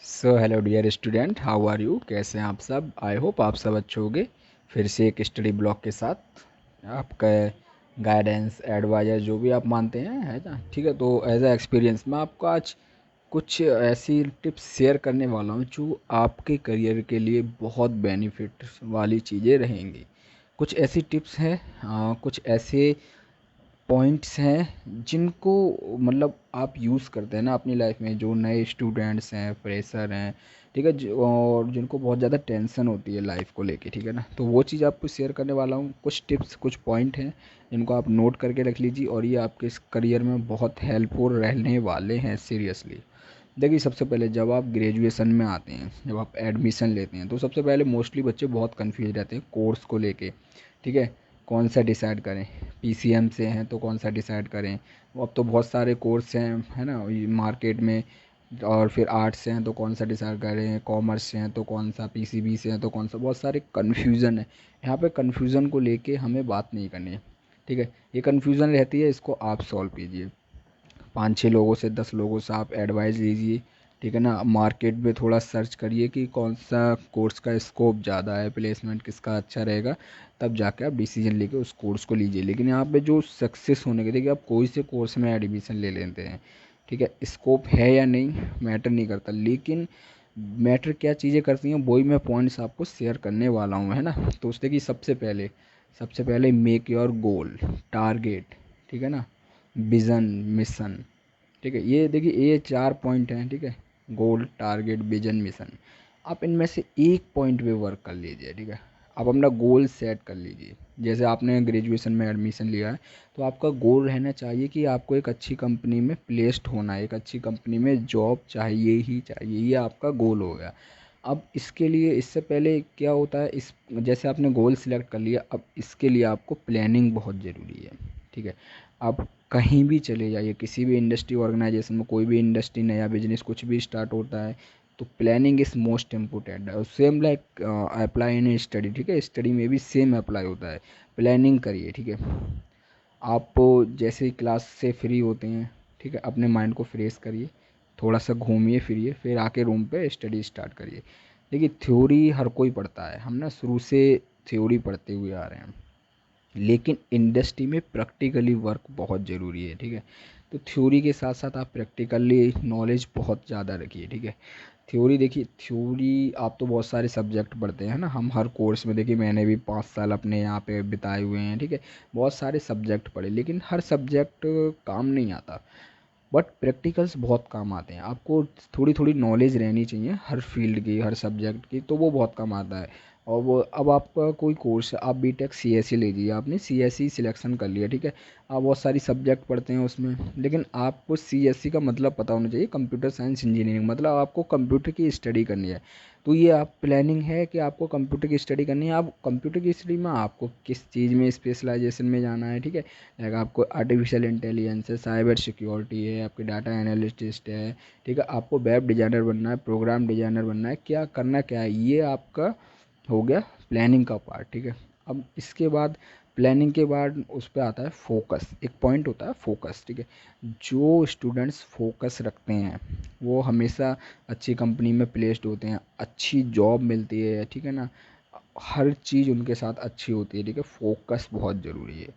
So hello dear student, how are you? कैसे हैं आप सब? आई होप आप सब अच्छे होंगे। फिर से एक स्टडी ब्लॉक के साथ आपका गाइडेंस एडवाइजर जो भी आप मानते हैं, है ना? ठीक है, तो एज अ एक्सपीरियंस मैं आपको आज कुछ ऐसी टिप्स शेयर करने वाला हूँ जो आपके करियर के लिए बहुत बेनिफिट वाली चीज़ें रहेंगी। कुछ ऐसी टिप्स हैं, कुछ ऐसे पॉइंट्स हैं जिनको मतलब आप यूज़ करते हैं ना अपनी लाइफ में, जो नए स्टूडेंट्स हैं, फ्रेशर हैं, ठीक है, और जिनको बहुत ज़्यादा टेंशन होती है लाइफ को लेके, ठीक है ना? तो वो चीज़ आपको शेयर करने वाला हूँ। कुछ टिप्स, कुछ पॉइंट हैं जिनको आप नोट करके रख लीजिए और ये आपके इस करियर में बहुत हेल्पफुल रहने वाले हैं सीरियसली। देखिए, सबसे पहले जब आप ग्रेजुएशन में आते हैं, जब आप एडमिशन लेते हैं, तो सबसे पहले मोस्टली बच्चे बहुत कंफ्यूज रहते हैं कोर्स को लेके, ठीक है? कौन सा डिसाइड करें? पीसीएम से हैं तो कौन सा डिसाइड करें? अब तो बहुत सारे कोर्स हैं, है ना, मार्केट में। और फिर आर्ट्स से हैं तो कौन सा डिसाइड करें? कॉमर्स से हैं तो कौन सा? पीसीबी से हैं तो कौन सा? बहुत सारे कन्फ्यूज़न है। यहाँ पे कन्फ्यूज़न को लेके हमें बात नहीं करनी है, ठीक है? ये कन्फ्यूज़न रहती है, इसको आप सॉल्व कीजिए। 5-6 लोगों से, 10 लोगों से आप एडवाइस लीजिए, ठीक है ना? मार्केट में थोड़ा सर्च करिए कि कौन सा कोर्स का स्कोप ज़्यादा है, प्लेसमेंट किसका अच्छा रहेगा, तब जाके आप डिसीजन लेके उस कोर्स को लीजिए। लेकिन यहाँ पे जो सक्सेस होने के, देखिए, आप कोई से कोर्स में एडमिशन ले लेते हैं, ठीक है? स्कोप है या नहीं मैटर नहीं करता, लेकिन मैटर क्या चीज़ें करती हैं वही मैं पॉइंट्स आपको शेयर करने वाला हूँ, है ना? तो उससे कि सबसे पहले मेक योर गोल, टारगेट, ठीक है ना? विज़न, मिशन, ठीक है? ये देखिए, ये 4 पॉइंट हैं, ठीक है? गोल, टारगेट, विजन, मिशन। आप इनमें से एक पॉइंट पे वर्क कर लीजिए, ठीक है? आप अपना गोल सेट कर लीजिए। जैसे आपने ग्रेजुएशन में एडमिशन लिया है, तो आपका गोल रहना चाहिए कि आपको एक अच्छी कंपनी में प्लेस्ड होना है, एक अच्छी कंपनी में जॉब चाहिए ही चाहिए, ये आपका गोल हो गया। अब इसके लिए, इससे पहले क्या होता है, इस जैसे आपने गोल सिलेक्ट कर लिया, अब इसके लिए आपको प्लानिंग बहुत ज़रूरी है, ठीक है? आप कहीं भी चले जाइए, किसी भी इंडस्ट्री ऑर्गेनाइजेशन में, कोई भी इंडस्ट्री, नया बिजनेस कुछ भी स्टार्ट होता है, तो planning is most important. Same like apply in study, ठीक है? स्टडी में भी सेम अप्लाई होता है। प्लानिंग करिए, ठीक है? आप जैसे ही क्लास से फ्री होते हैं, ठीक है, अपने माइंड को फ्रेश करिए, थोड़ा सा घूमिए फिरिए, फिर आके रूम पे स्टडी स्टार्ट करिए। देखिए, थ्योरी हर कोई पढ़ता है, हम ना शुरू से थ्योरी पढ़ते हुए आ रहे हैं, लेकिन इंडस्ट्री में प्रैक्टिकली वर्क बहुत ज़रूरी है, ठीक है? तो थ्योरी के साथ साथ आप प्रैक्टिकली नॉलेज बहुत ज़्यादा रखिए, ठीक है? थ्योरी, देखिए, थ्योरी आप तो बहुत सारे सब्जेक्ट पढ़ते हैं ना, हम हर कोर्स में, देखिए, मैंने भी 5 साल अपने यहाँ पे बिताए हुए हैं, ठीक है? बहुत सारे सब्जेक्ट पढ़े, लेकिन हर सब्जेक्ट काम नहीं आता, बट प्रैक्टिकल्स बहुत काम आते हैं। आपको थोड़ी थोड़ी नॉलेज रहनी चाहिए हर फील्ड की, हर सब्जेक्ट की, तो वो बहुत काम आता है। और वो, अब आपका कोई कोर्स है, आप बीटेक सीएसई ले लीजिए, आपने सीएसई सिलेक्शन कर लिया, ठीक है? आप बहुत सारी सब्जेक्ट पढ़ते हैं उसमें, लेकिन आपको सीएसई का मतलब पता होना चाहिए, कंप्यूटर साइंस इंजीनियरिंग, मतलब आपको कंप्यूटर की स्टडी करनी है। तो ये आप प्लानिंग है कि आपको कंप्यूटर की स्टडी करनी है। आप कंप्यूटर की स्टडी में आपको किस चीज़ में स्पेशलाइजेशन में जाना है, ठीक है? लाइक आपको आर्टिफिशियल इंटेलिजेंस है, साइबर सिक्योरिटी है, आपके डाटा एनालिस्ट है, ठीक है? आपको वेब डिज़ाइनर बनना है, प्रोग्राम डिज़ाइनर बनना है, क्या करना क्या है, ये आपका हो गया प्लानिंग का पार्ट, ठीक है? अब इसके बाद, प्लानिंग के बाद उस पे आता है फोकस। एक पॉइंट होता है फोकस, ठीक है? जो स्टूडेंट्स फोकस रखते हैं वो हमेशा अच्छी कंपनी में प्लेस्ड होते हैं, अच्छी जॉब मिलती है, ठीक है ना? हर चीज़ उनके साथ अच्छी होती है, ठीक है? फोकस बहुत ज़रूरी है,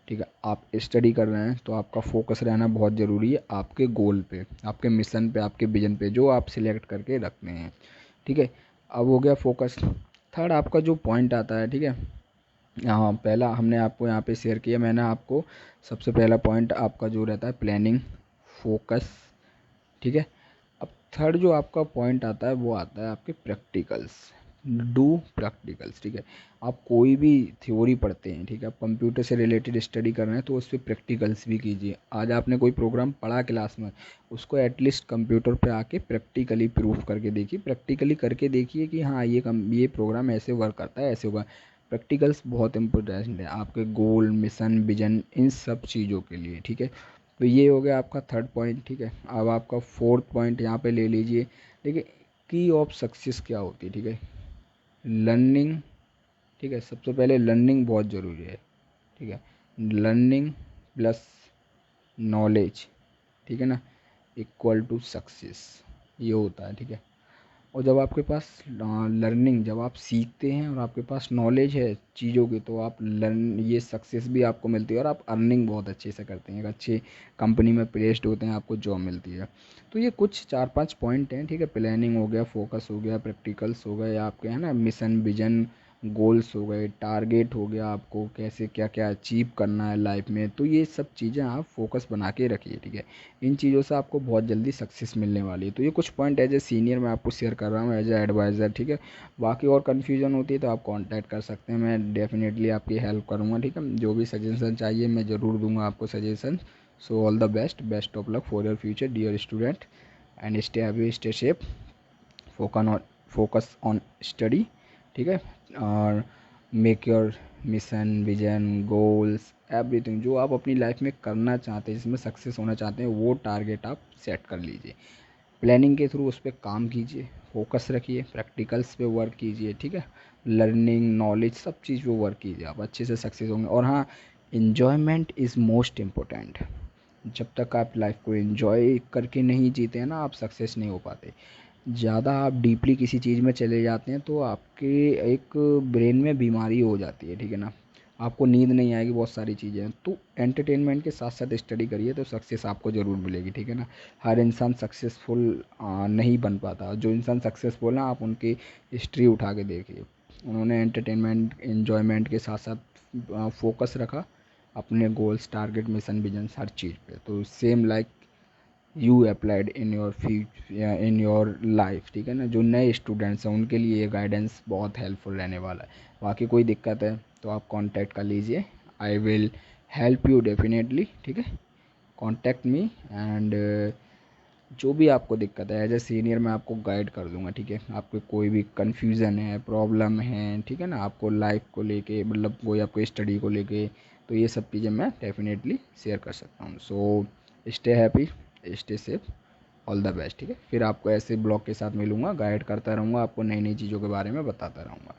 ठीक है? आप स्टडी कर रहे हैं तो आपका फोकस रहना बहुत ज़रूरी है आपके गोल पे, आपके मिशन पे, आपके विजन पे, जो आप सिलेक्ट करके रखते हैं, ठीक है? अब हो गया फोकस। थर्ड आपका जो पॉइंट आता है, ठीक है? हाँ, पहला हमने आपको यहाँ पे शेयर किया, मैंने आपको सबसे पहला पॉइंट आपका जो रहता है प्लानिंग, फोकस, ठीक है? अब थर्ड जो आपका पॉइंट आता है वो आता है आपके प्रैक्टिकल्स। डू प्रैक्टिकल्स, ठीक है? आप कोई भी थ्योरी पढ़ते हैं, ठीक है, आप कंप्यूटर से रिलेटेड स्टडी कर रहे हैं, तो उस पर प्रैक्टिकल्स भी कीजिए। आज आपने कोई प्रोग्राम पढ़ा क्लास में, उसको एटलीस्ट कंप्यूटर पे आके प्रैक्टिकली प्रूफ करके देखिए, प्रैक्टिकली करके देखिए कि हाँ, ये प्रोग्राम ऐसे वर्क करता है, ऐसे होगा। प्रैक्टिकल्स बहुत इंपॉर्टेंट है आपके गोल, मिशन, विजन, इन सब चीज़ों के लिए, ठीक है? तो ये हो गया आपका थर्ड पॉइंट, ठीक है? अब आपका फोर्थ पॉइंट यहाँ पे ले लीजिए। देखिए, की ऑफ सक्सेस क्या होती है, ठीक है? लर्निंग, ठीक है? सबसे पहले लर्निंग बहुत ज़रूरी है, ठीक है? लर्निंग प्लस नॉलेज, ठीक है ना, इक्वल टू सक्सेस, ये होता है, ठीक है? और जब आपके पास लर्निंग, जब आप सीखते हैं और आपके पास नॉलेज है चीज़ों की, तो आप लर्न ये सक्सेस भी आपको मिलती है और आप अर्निंग बहुत अच्छे से करते हैं, एक अच्छी कंपनी में प्लेस्ड होते हैं, आपको जॉब मिलती है। तो ये कुछ 4-5 पॉइंट हैं, ठीक है। प्लानिंग हो गया, फोकस हो गया, प्रैक्टिकल्स हो गए आपके, है ना, मिशन विजन गोल्स हो गए, टारगेट हो गया, आपको कैसे क्या क्या अचीव करना है लाइफ में, तो ये सब चीज़ें आप फोकस बना के रखिए, ठीक है। इन चीज़ों से आपको बहुत जल्दी सक्सेस मिलने वाली है। तो ये कुछ पॉइंट एज ए सीनियर मैं आपको शेयर कर रहा हूँ, एज ए एडवाइज़र, ठीक है। बाकी और कन्फ्यूजन होती है तो आप कांटेक्ट कर सकते हैं, मैं डेफिनेटली आपकी हेल्प करूँगा, ठीक है। जो भी सजेशन चाहिए मैं ज़रूर दूंगा आपको suggestion. So all the best, best of luck for your future dear student, and stay happy, stay safe, focus on study, ठीक है। और make your mission vision goals everything, जो आप अपनी लाइफ में करना चाहते हैं, जिसमें सक्सेस होना चाहते हैं, वो टारगेट आप सेट कर लीजिए। प्लानिंग के थ्रू उस पर काम कीजिए, फोकस रखिए, प्रैक्टिकल्स पे वर्क कीजिए, ठीक है। लर्निंग नॉलेज सब चीज़ पे वर्क कीजिए, आप अच्छे से सक्सेस होंगे। और हाँ, इन्जॉयमेंट इज़ मोस्ट इम्पोर्टेंट। जब तक आप लाइफ को एंजॉय करके नहीं जीते हैं ना, आप सक्सेस नहीं हो पाते। ज़्यादा आप डीपली किसी चीज़ में चले जाते हैं तो आपके एक ब्रेन में बीमारी हो जाती है, ठीक है ना। आपको नींद नहीं आएगी, बहुत सारी चीज़ें हैं। तो एंटरटेनमेंट के साथ साथ स्टडी करिए तो सक्सेस आपको ज़रूर मिलेगी, ठीक है ना। हर इंसान सक्सेसफुल नहीं बन पाता। जो इंसान सक्सेसफुल है, आप उनकी हिस्ट्री उठा के देखिए, उन्होंने एंटरटेनमेंट एन्जॉयमेंट के साथ साथ फोकस रखा अपने गोल्स टारगेट मिशन विजन हर चीज़ पे। तो same like you applied in your in your life, ठीक है ना। जो नए स्टूडेंट्स हैं उनके लिए ये गाइडेंस बहुत हेल्पफुल रहने वाला है। बाकी कोई दिक्कत है तो आप कांटेक्ट कर लीजिए, I will help you definitely, ठीक है। कांटेक्ट मी, एंड जो भी आपको दिक्कत है एज ए सीनियर मैं आपको गाइड कर दूंगा, ठीक है। आपको कोई भी कन्फ्यूज़न है, प्रॉब्लम है, ठीक है ना, आपको लाइफ को लेके, मतलब कोई आपको स्टडी को लेके, तो ये सब चीज़ें मैं डेफिनेटली शेयर कर सकता हूँ। So stay happy, stay safe, all the best, ठीक है। फिर आपको ऐसे ब्लॉग के साथ मिलूंगा, गाइड करता रहूँगा, आपको नई नई चीज़ों के बारे में बताता रहूँगा।